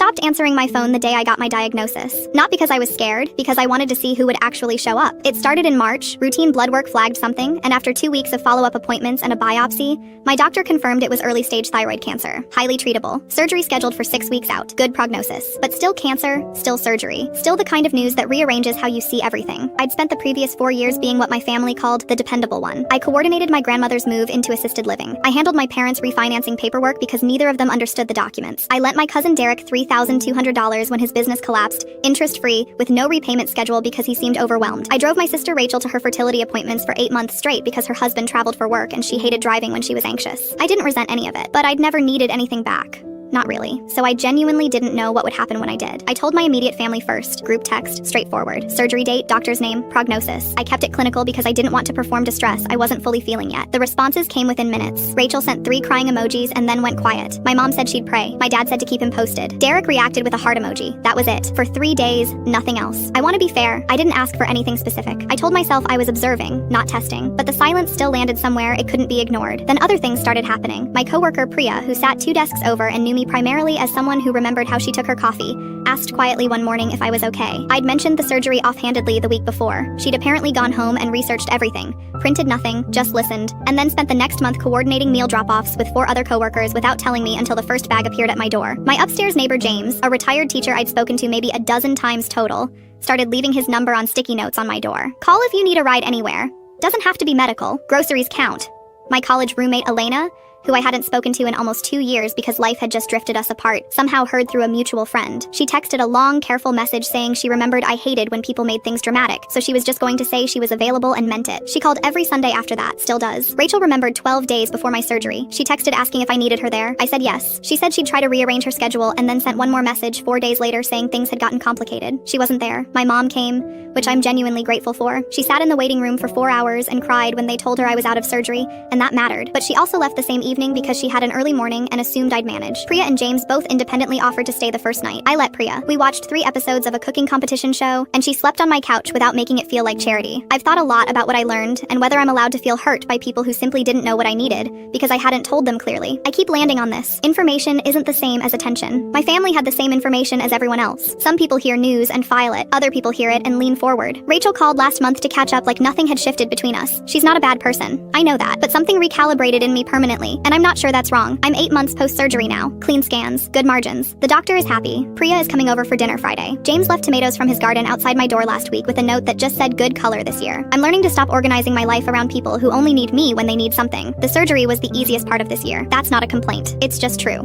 stopped answering my phone the day I got my diagnosis. Not because I was scared, because I wanted to see who would actually show up. It started in March, routine blood work flagged something, and after 2 weeks of follow-up appointments and a biopsy, my doctor confirmed it was early-stage thyroid cancer, highly treatable. Surgery scheduled for 6 weeks out, good prognosis. But still cancer, still surgery. Still the kind of news that rearranges how you see everything. I'd spent the previous 4 years being what my family called the dependable one. I coordinated my grandmother's move into assisted living. I handled my parents' refinancing paperwork because neither of them understood the documents. I lent my cousin Derek $3,200 when his business collapsed, interest-free, with no repayment schedule because he seemed overwhelmed. I drove my sister Rachel to her fertility appointments for 8 months straight because her husband traveled for work and she hated driving when she was anxious. I didn't resent any of it, but I'd never needed anything back. Not really. So I genuinely didn't know what would happen when I did. I told my immediate family first, group text, straightforward. Surgery date, doctor's name, prognosis. I kept it clinical because I didn't want to perform distress I wasn't fully feeling yet. The responses came within minutes. Rachel sent 3 crying emojis and then went quiet. My mom said she'd pray. My dad said to keep him posted. Derek reacted with a heart emoji. That was it. For 3 days, nothing else. I want to be fair. I didn't ask for anything specific. I told myself I was observing, not testing. But the silence still landed somewhere it couldn't be ignored. Then other things started happening. My coworker Priya, who sat 2 desks over and knew me primarily as someone who remembered how she took her coffee, asked quietly one morning if I was okay. I'd mentioned the surgery offhandedly the week before. She'd apparently gone home and researched everything, printed nothing, just listened, and then spent the next month coordinating meal drop-offs with 4 other coworkers without telling me until the first bag appeared at my door. My upstairs neighbor James, a retired teacher I'd spoken to maybe a dozen times total, started leaving his number on sticky notes on my door. Call if you need a ride anywhere. Doesn't have to be medical. Groceries count. My college roommate Elena, who I hadn't spoken to in almost 2 years because life had just drifted us apart, somehow heard through a mutual friend. She texted a long, careful message saying she remembered I hated when people made things dramatic, so she was just going to say she was available and meant it. She called every Sunday after that, still does. Rachel remembered 12 days before my surgery. She texted asking if I needed her there. I said yes. She said she'd try to rearrange her schedule and then sent one more message 4 days later saying things had gotten complicated. She wasn't there. My mom came, which I'm genuinely grateful for. She sat in the waiting room for 4 hours and cried when they told her I was out of surgery, and that mattered. But she also left the same evening because she had an early morning and assumed I'd manage. Priya and James both independently offered to stay the first night. I let Priya. We watched 3 episodes of a cooking competition show, and she slept on my couch without making it feel like charity. I've thought a lot about what I learned and whether I'm allowed to feel hurt by people who simply didn't know what I needed because I hadn't told them clearly. I keep landing on this. Information isn't the same as attention. My family had the same information as everyone else. Some people hear news and file it. Other people hear it and lean forward. Rachel called last month to catch up like nothing had shifted between us. She's not a bad person. I know that. But something recalibrated in me permanently, and I'm not sure that's wrong. I'm 8 months post-surgery now. Clean scans, good margins. The doctor is happy. Priya is coming over for dinner Friday. James left tomatoes from his garden outside my door last week with a note that just said good color this year. I'm learning to stop organizing my life around people who only need me when they need something. The surgery was the easiest part of this year. That's not a complaint. It's just true.